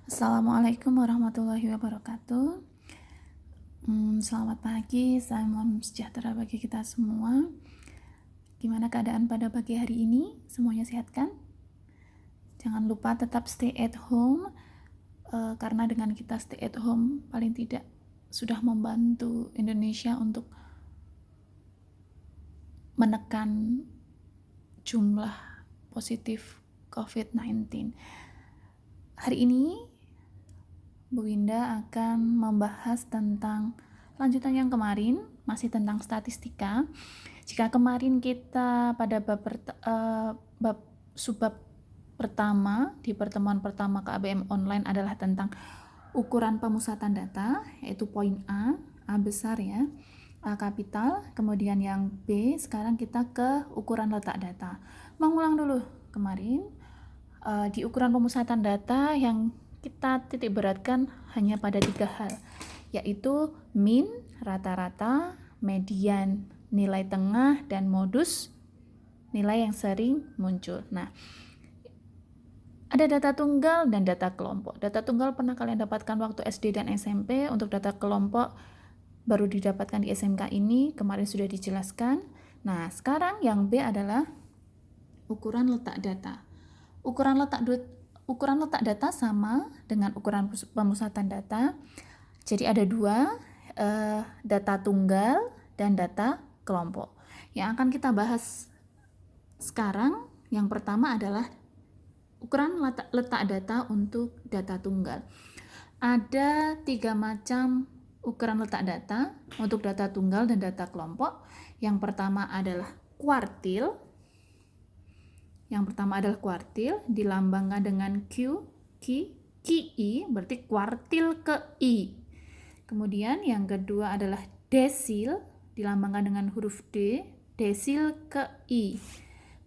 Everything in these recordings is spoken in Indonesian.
Assalamualaikum warahmatullahi wabarakatuh. Selamat pagi, salam sejahtera bagi kita semua. Gimana keadaan pada pagi hari ini? Semuanya sehat kan? Jangan lupa tetap stay at home, karena dengan kita stay at home paling tidak sudah membantu Indonesia untuk menekan jumlah positif COVID-19. Hari ini Bu Winda akan membahas tentang lanjutan yang kemarin, masih tentang statistika. Jika kemarin kita pada bab subbab pertama di pertemuan pertama KBM online adalah tentang ukuran pemusatan data, yaitu poin A besar ya, A kapital. Kemudian yang B, sekarang kita ke ukuran letak data. Mengulang dulu kemarin, di ukuran pemusatan data yang kita titik beratkan hanya pada 3 hal, yaitu min, rata-rata, median, nilai tengah, dan modus, nilai yang sering muncul. Nah, ada data tunggal dan data kelompok. Data tunggal pernah kalian dapatkan waktu SD dan SMP, untuk data kelompok baru didapatkan di SMK ini, kemarin sudah dijelaskan. Nah, sekarang yang B adalah ukuran letak data. Ukuran letak data sama dengan ukuran pemusatan data. Jadi ada dua, data tunggal dan data kelompok. Yang akan kita bahas sekarang, yang pertama adalah ukuran letak data untuk data tunggal. Ada 3 macam ukuran letak data untuk data tunggal dan data kelompok. Yang pertama adalah kuartil. Dilambangkan dengan Q, QI, berarti kuartil ke I. Kemudian yang kedua adalah desil, dilambangkan dengan huruf D, desil ke I.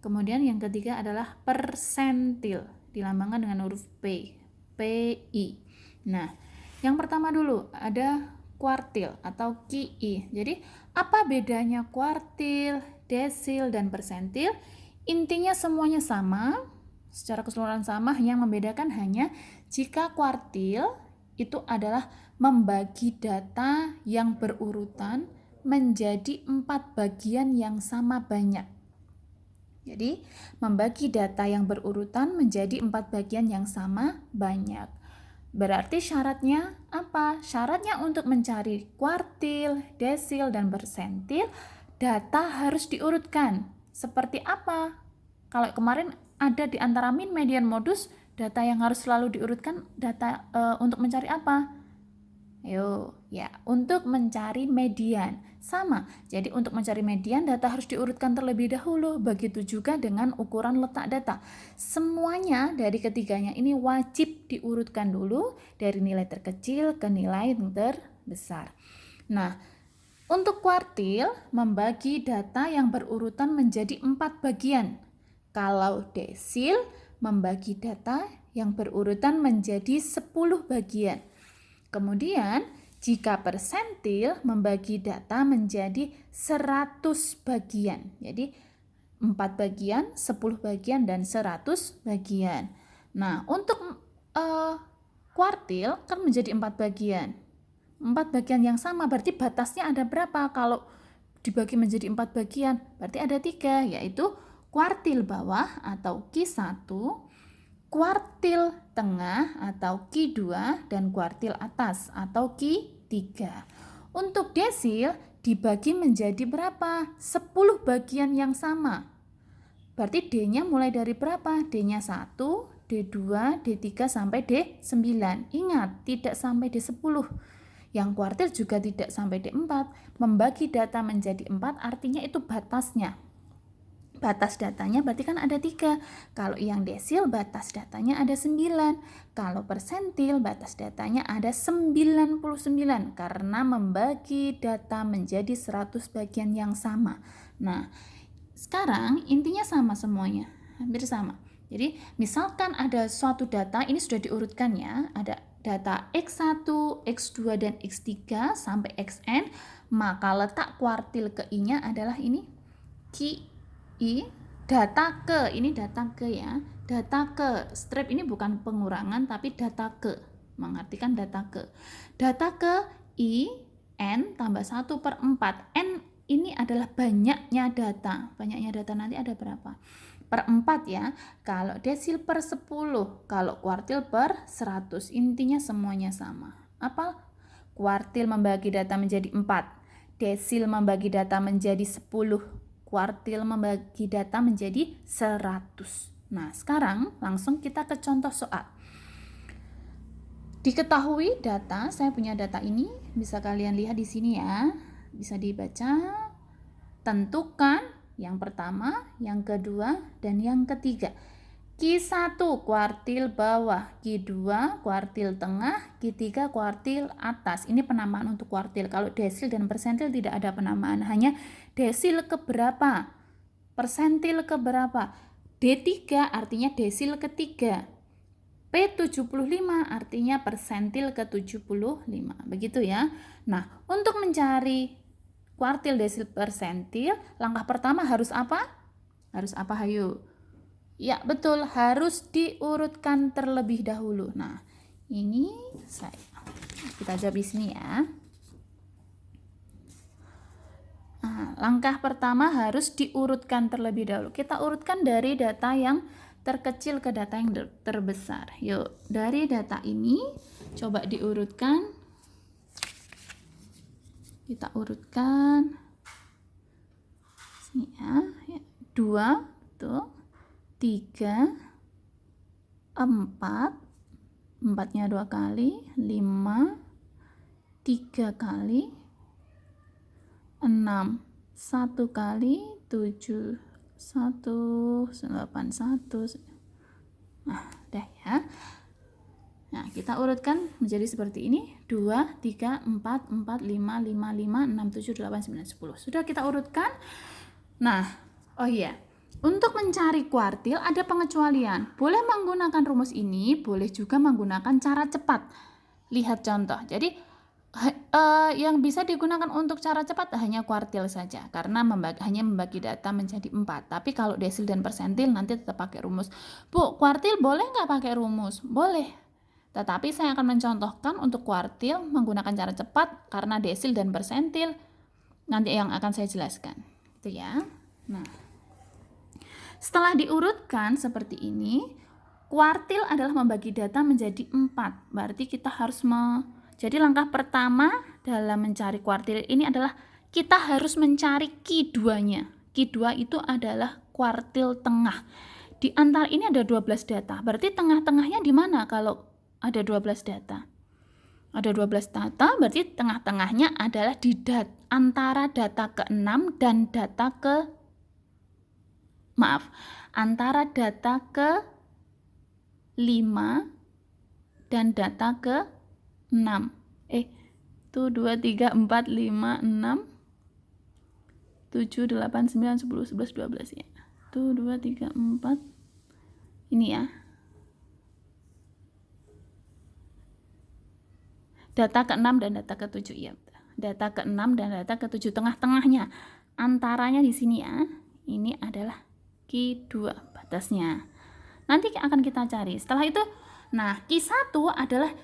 Kemudian yang ketiga adalah persentil, dilambangkan dengan huruf P, PI. Nah, yang pertama dulu ada kuartil atau QI. Jadi, apa bedanya kuartil, desil, dan persentil? Intinya semuanya sama, secara keseluruhan sama, yang membedakan hanya jika kuartil itu adalah membagi data yang berurutan menjadi 4 bagian yang sama banyak. Jadi, membagi data yang berurutan menjadi 4 bagian yang sama banyak. Berarti syaratnya apa? Syaratnya untuk mencari kuartil, desil, dan persentil, data harus diurutkan. Seperti apa? Kalau kemarin ada di antara min, median, modus, data yang harus selalu diurutkan, data untuk mencari apa? Untuk mencari median. Sama, jadi untuk mencari median, data harus diurutkan terlebih dahulu. Begitu juga dengan ukuran letak data. Semuanya dari ketiganya ini wajib diurutkan dulu, dari nilai terkecil ke nilai yang terbesar. Nah, untuk kuartil, membagi data yang berurutan menjadi 4 bagian. Kalau desil, membagi data yang berurutan menjadi 10 bagian. Kemudian, jika persentil, membagi data menjadi 100 bagian. Jadi, 4 bagian, 10 bagian, dan 100 bagian. Nah, untuk kuartil kan menjadi 4 bagian. 4 bagian yang sama, berarti batasnya ada berapa? Kalau dibagi menjadi 4 bagian, berarti ada 3, yaitu kuartil bawah atau Q1, kuartil tengah atau Q2, dan kuartil atas atau Q3. Untuk desil dibagi menjadi berapa? 10 bagian yang sama. Berarti D-nya mulai dari berapa? D-nya 1, D2, D3 sampai D9. Ingat, tidak sampai D10. Yang kuartil juga tidak sampai D4. Membagi data menjadi 4 artinya itu batasnya. Batas datanya berarti kan ada 3. Kalau yang desil batas datanya ada 9. Kalau persentil batas datanya ada 99, karena membagi data menjadi 100 bagian yang sama. Nah, sekarang intinya sama semuanya, hampir sama. Jadi misalkan ada suatu data, ini sudah diurutkan ya, ada data X1, X2, dan X3 sampai Xn, maka letak kuartil ke I-nya adalah ini, Q I, data ke, ini data ke ya, data ke. Strip ini bukan pengurangan tapi data ke, mengartikan data ke. Data ke I N tambah 1/4. N ini adalah banyaknya data. Banyaknya data nanti ada berapa? Per 4 ya. Kalau desil per 10, kalau kuartil per 100. Intinya semuanya sama. Apa? Kuartil membagi data menjadi 4. Desil membagi data menjadi 10. Kuartil membagi data menjadi 100. Nah, sekarang langsung kita ke contoh soal. Diketahui data, saya punya data ini, bisa kalian lihat di sini ya. Bisa dibaca. Tentukan yang pertama, yang kedua, dan yang ketiga. Q1 kuartil bawah, Q2 kuartil tengah, Q3 kuartil atas. Ini penamaan untuk kuartil. Kalau desil dan persentil tidak ada penamaan, hanya desil keberapa, persentil keberapa. D3 artinya desil ketiga. P75 artinya persentil ke-75. Begitu ya. Nah, untuk mencari kuartil, desil, persentil, langkah pertama harus apa? Harus apa, hayo? Ya, betul, harus diurutkan terlebih dahulu. Nah, ini kita jawab di sini ya. Nah, langkah pertama harus diurutkan terlebih dahulu. Kita urutkan dari data yang terkecil ke data yang terbesar. Yuk, dari data ini coba diurutkan. Kita urutkan sini ya, 2 tuh, 3, 4, 4-nya 2 kali, 5, 3 kali, 6, 1 kali, 7, 1, 8, 1. Nah, udah ya. Nah, kita urutkan menjadi seperti ini. 2, 3, 4, 4, 5, 5, 5, 6, 7, 8, 9, 10. Sudah kita urutkan. Nah, oh iya. Untuk mencari kuartil ada pengecualian. Boleh menggunakan rumus ini, boleh juga menggunakan cara cepat. Lihat contoh. Jadi, yang bisa digunakan untuk cara cepat hanya kuartil saja. Karena hanya membagi data menjadi 4. Tapi kalau desil dan persentil nanti tetap pakai rumus. Bu, kuartil boleh nggak pakai rumus? Boleh. Tetapi saya akan mencontohkan untuk kuartil menggunakan cara cepat karena desil dan persentil nanti yang akan saya jelaskan. Itu ya. Nah, setelah diurutkan seperti ini, kuartil adalah membagi data menjadi 4. Berarti kita harus jadi langkah pertama dalam mencari kuartil ini adalah kita harus mencari Q2-nya. Q2 itu adalah kuartil tengah. Di antara ini ada 12 data. Berarti tengah-tengahnya di mana kalau ada 12 data? Ada 12 data, berarti tengah-tengahnya adalah di antara data ke-6 dan data antara data ke-5 dan data ke-6. Itu 2, 3, 4, 5, 6, 7, 8, 9, 10, 11, 12 ya. Itu 2, 3, 4. Ini ya. Data ke-6 dan data ke-7 ya. Data ke-6 dan data ke-7 tengah-tengahnya. Antaranya di sini ya. Ini adalah Q2 batasnya. Nanti akan kita cari. Setelah itu, nah Q1 adalah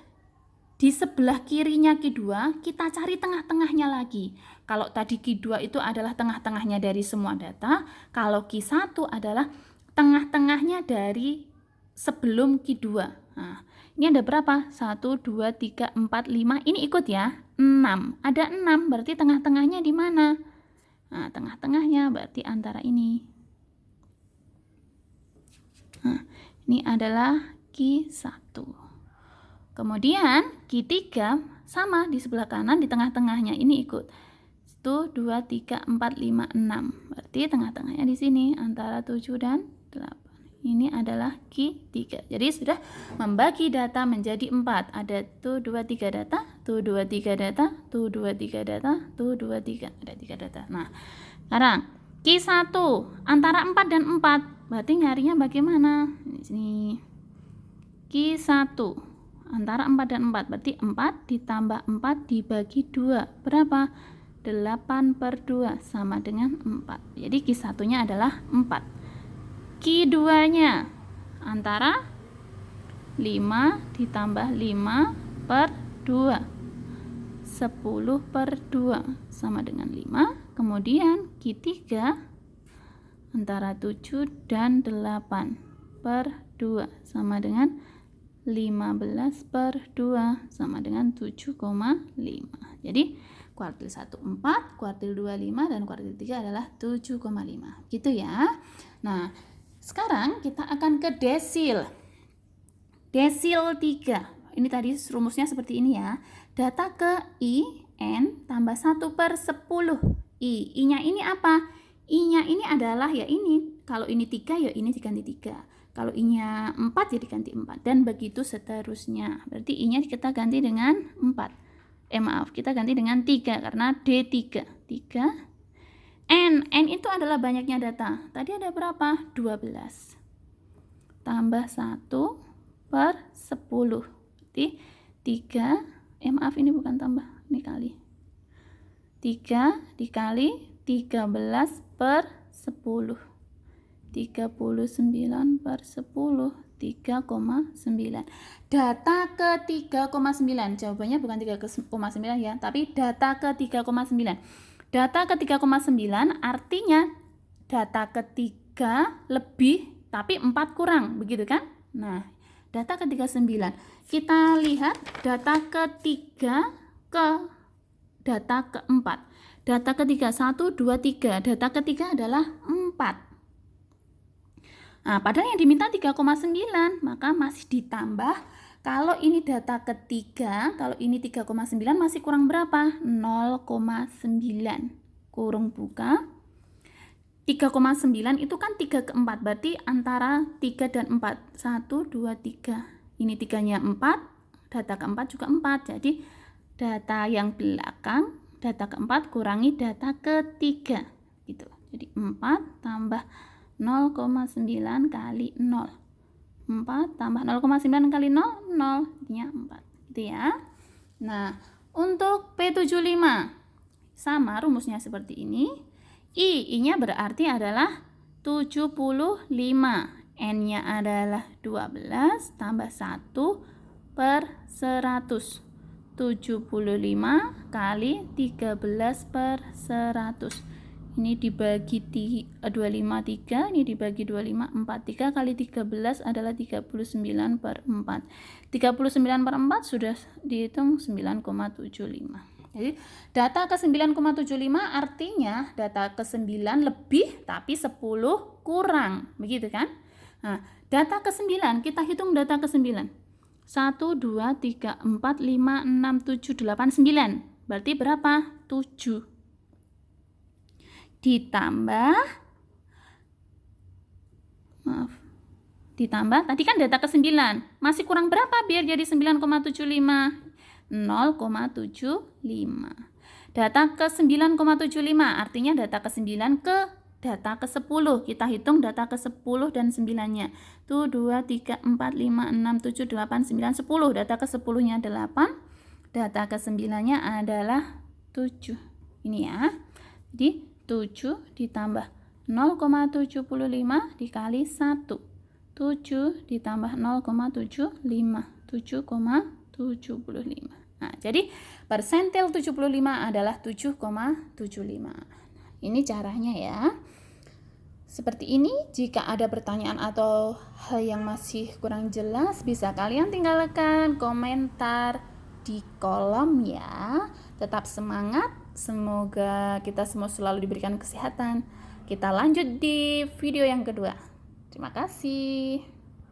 di sebelah kirinya Q2, kita cari tengah-tengahnya lagi. Kalau tadi Q2 itu adalah tengah-tengahnya dari semua data, kalau Q1 adalah tengah-tengahnya dari sebelum Q2. Nah, ini ada berapa? 1, 2, 3, 4, 5. Ini ikut ya. 6. Ada 6, berarti tengah-tengahnya di mana? Nah, tengah-tengahnya berarti antara ini. Nah, ini adalah Q1. Kemudian Q3 sama di sebelah kanan, di tengah-tengahnya ini ikut. 1, 2, 3, 4, 5, 6. Berarti tengah-tengahnya di sini antara 7 dan 8. Ini adalah Q3. Jadi sudah membagi data menjadi 4. Ada tuh 2, 3 data, tuh 2, 3 data, tuh 2, 3 data, tuh 2, 3. Ada 3 data. Nah, sekarang Q1 antara 4 dan 4. Berarti nyarinya bagaimana? Di sini. Q1 antara 4 dan 4. Berarti 4 ditambah 4 dibagi 2. Berapa? 8/2 sama dengan 4. Jadi Q1-nya adalah 4. Q2-nya antara 5 ditambah 5 per 2. 10 per 2 sama dengan 5. Kemudian Q3 antara 7 dan 8 per 2 sama dengan 15 per 2 sama dengan 7,5. Jadi kuartil 1 4, kuartil 2 5, dan kuartil 3 adalah 7,5. Gitu ya. Nah, sekarang kita akan ke desil. Desil 3. Ini tadi rumusnya seperti ini ya. Data ke I, N tambah 1 per 10. I-nya ini apa? I-nya ini adalah ya ini. Kalau ini 3 ya ini diganti 3. Kalau I-nya 4 ya diganti 4. Dan begitu seterusnya. Berarti I-nya kita ganti dengan 4. Kita ganti dengan 3 karena D3. 3. N itu adalah banyaknya data. Tadi ada berapa? 12. Tambah 1 per 10. Berarti 3, ini bukan tambah, ini kali. 3 dikali 13 per 10. 39 per 10. 3,9. Data ke 3,9. Jawabannya bukan 3,9 ya, tapi data ke 3,9. Data ke 3,9 artinya data ketiga lebih tapi 4 kurang, begitu kan? Nah, data ke 39. Kita lihat data ketiga ke data keempat. Data ketiga 1, 2, 3. Data ketiga adalah 4. Nah, padahal yang diminta 3,9, maka masih ditambah. Kalau ini data ketiga, kalau ini 3,9 masih kurang berapa? 0,9. Kurung buka. 3,9 itu kan 3 ke 4, berarti antara 3 dan 4. 1, 2, 3. Ini 3-nya 4, data keempat juga 4. Jadi data yang belakang, data keempat kurangi data ketiga. Gitu. Jadi 4 tambah 0,9 kali 0. 4 tambah 0,9 kali 0, 0. Artinya 4. Gitu ya. Nah, untuk P75 sama rumusnya seperti ini. I-nya berarti adalah 75. N-nya adalah 12 tambah 1 per 100. 75 kali 13 per 100. Ini dibagi 253, ini dibagi 25, 43 kali 13 adalah 39 per 4. 39 per 4 sudah dihitung 9,75. Jadi data ke 9,75 artinya data ke 9 lebih tapi 10 kurang. Begitu kan? Nah, data ke 9, kita hitung data ke 9. 1, 2, 3, 4, 5, 6, 7, 8, 9. Berarti berapa? 7. Ditambah tadi kan data ke 9 masih kurang berapa biar jadi 9,75? 0,75. Data ke 9,75 artinya data ke 9 ke data ke 10. Kita hitung data ke 10 dan 9-nya. Tuh 2, 3, 4, 5, 6, 7, 8, 9, 10. Data ke 10-nya 8. Data ke 9-nya adalah 7. Ini ya. Jadi 7 ditambah 0,75 dikali 1. 7 ditambah 0,75. 7,75. Nah, jadi persentil 75 adalah 7,75. Ini caranya ya. Seperti ini, jika ada pertanyaan atau hal yang masih kurang jelas, bisa kalian tinggalkan komentar di kolom ya. Tetap semangat. Semoga kita semua selalu diberikan kesehatan. Kita lanjut di video yang kedua. Terima kasih.